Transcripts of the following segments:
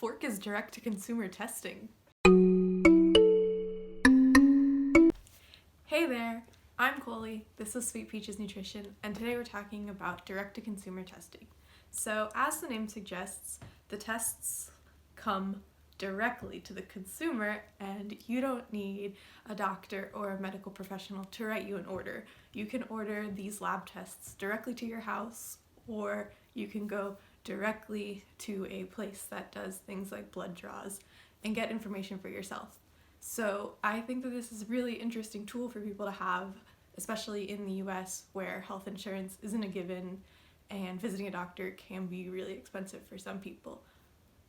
Fork is direct-to-consumer testing. Hey there, I'm Coley, this is Sweet Peaches Nutrition, and today we're talking about direct-to-consumer testing. So, as the name suggests, the tests come directly to the consumer, and you don't need a doctor or a medical professional to write you an order. You can order these lab tests directly to your house, or you can go directly to a place that does things like blood draws and get information for yourself. So I think that this is a really interesting tool for people to have, especially in the US where health insurance isn't a given and visiting a doctor can be really expensive for some people.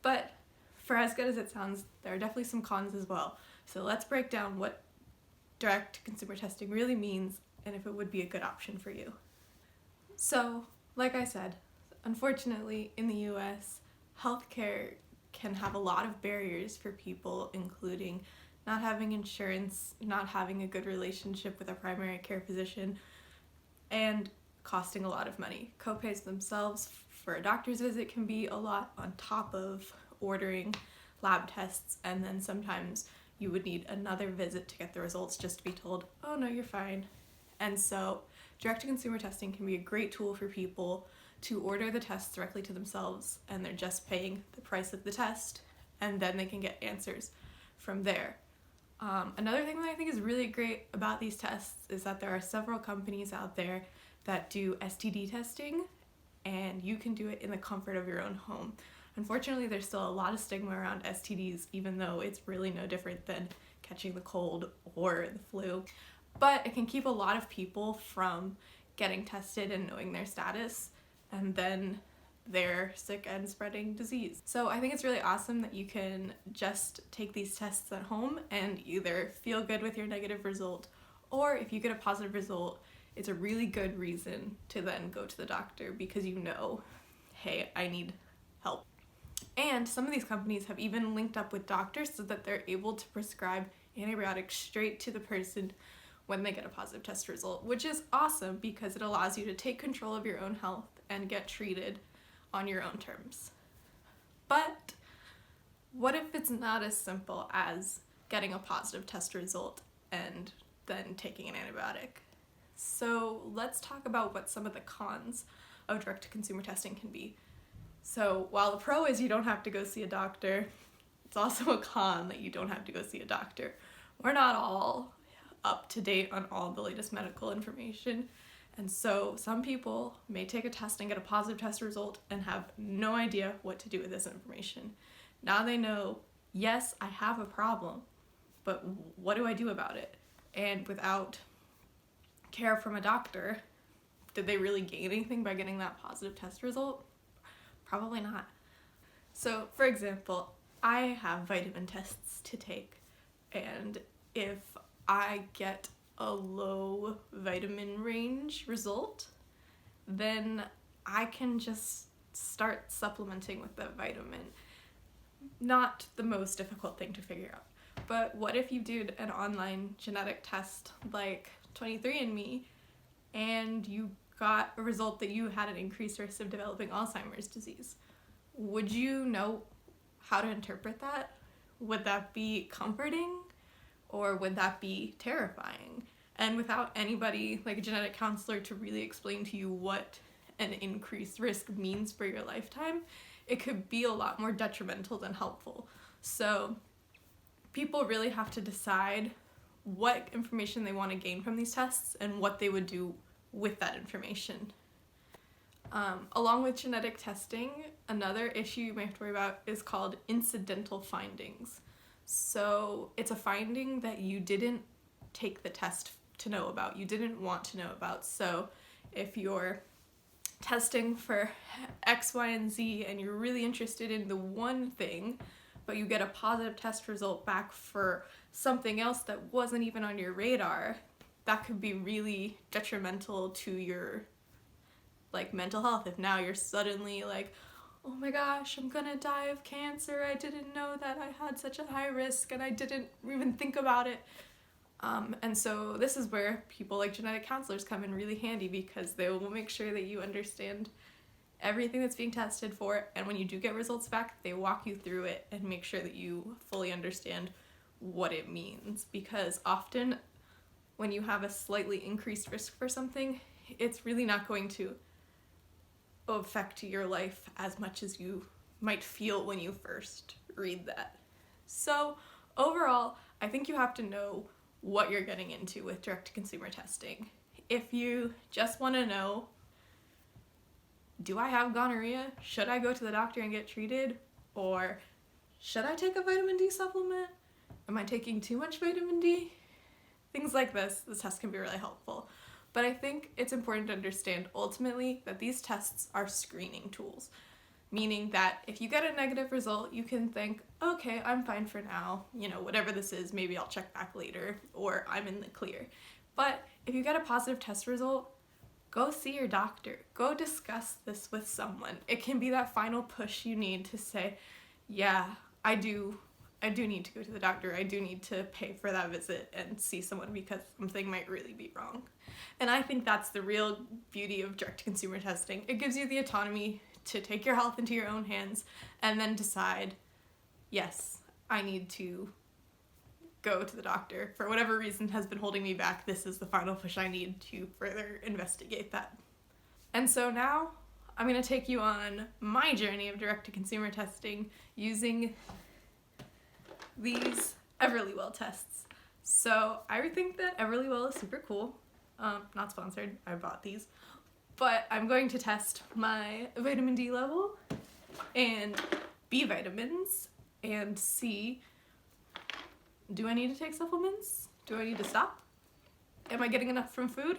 But for as good as it sounds, there are definitely some cons as well. So let's break down what direct consumer testing really means and if it would be a good option for you. So, like I said, unfortunately in the US, healthcare can have a lot of barriers for people, including not having insurance, not having a good relationship with a primary care physician, and costing a lot of money. Copays themselves for a doctor's visit can be a lot on top of ordering lab tests, and then sometimes you would need another visit to get the results just to be told, oh no, you're fine. And so direct-to-consumer testing can be a great tool for people to order the tests directly to themselves, and they're just paying the price of the test, and then they can get answers from there. Another thing that I think is really great about these tests is that there are several companies out there that do STD testing, and you can do it in the comfort of your own home. Unfortunately, there's still a lot of stigma around STDs, even though it's really no different than catching the cold or the flu. But it can keep a lot of people from getting tested and knowing their status, and then they're sick and spreading disease. So I think it's really awesome that you can just take these tests at home and either feel good with your negative result, or if you get a positive result, it's a really good reason to then go to the doctor because you know, hey, I need help. And some of these companies have even linked up with doctors so that they're able to prescribe antibiotics straight to the person when they get a positive test result, which is awesome because it allows you to take control of your own health and get treated on your own terms. But what if it's not as simple as getting a positive test result and then taking an antibiotic? So let's talk about what some of the cons of direct-to-consumer testing can be. So while the pro is you don't have to go see a doctor, it's also a con that you don't have to go see a doctor. We're not all up to date on all the latest medical information, and so some people may take a test and get a positive test result and have no idea what to do with this information. Now they know, yes, I have a problem, but what do I do about it? And without care from a doctor, did they really gain anything by getting that positive test result? Probably not. So, for example, I have vitamin tests to take, and if I get a low vitamin range result, then I can just start supplementing with that vitamin. Not the most difficult thing to figure out. But what if you did an online genetic test like 23andMe and you got a result that you had an increased risk of developing Alzheimer's disease? Would you know how to interpret that? Would that be comforting? Or would that be terrifying? And without anybody, like a genetic counselor, to really explain to you what an increased risk means for your lifetime, it could be a lot more detrimental than helpful. So people really have to decide what information they want to gain from these tests and what they would do with that information. Along with genetic testing, another issue you may have to worry about is called incidental findings. So it's a finding that you didn't take the test to know about, you didn't want to know about. So if you're testing for X, Y, and Z and you're really interested in the one thing, but you get a positive test result back for something else that wasn't even on your radar, that could be really detrimental to your mental health. If now you're suddenly like, oh my gosh, I'm gonna die of cancer, I didn't know that I had such a high risk and I didn't even think about it. And so this is where people like genetic counselors come in really handy because they will make sure that you understand everything that's being tested for, and when you do get results back, they walk you through it and make sure that you fully understand what it means, because often when you have a slightly increased risk for something, it's really not going to affect your life as much as you might feel when you first read that. So overall, I think you have to know what you're getting into with direct-to-consumer testing. If you just want to know, do I have gonorrhea? Should I go to the doctor and get treated? Or should I take a vitamin D supplement? Am I taking too much vitamin D? Things like this test can be really helpful. But I think it's important to understand ultimately that these tests are screening tools, meaning that if you get a negative result, you can think, okay, I'm fine for now, whatever this is, maybe I'll check back later, or I'm in the clear. But if you get a positive test result, go see your doctor. Go discuss this with someone. It can be that final push you need to say, yeah, I do need to go to the doctor. I do need to pay for that visit and see someone because something might really be wrong. And I think that's the real beauty of direct-to-consumer testing. It gives you the autonomy to take your health into your own hands and then decide, yes, I need to go to the doctor. For whatever reason has been holding me back, this is the final push I need to further investigate that. And so now I'm going to take you on my journey of direct-to-consumer testing using these Everlywell tests. So I think that Everlywell is super cool. Not sponsored, I bought these. But I'm going to test my vitamin D level and B vitamins and see, do I need to take supplements? Do I need to stop? Am I getting enough from food?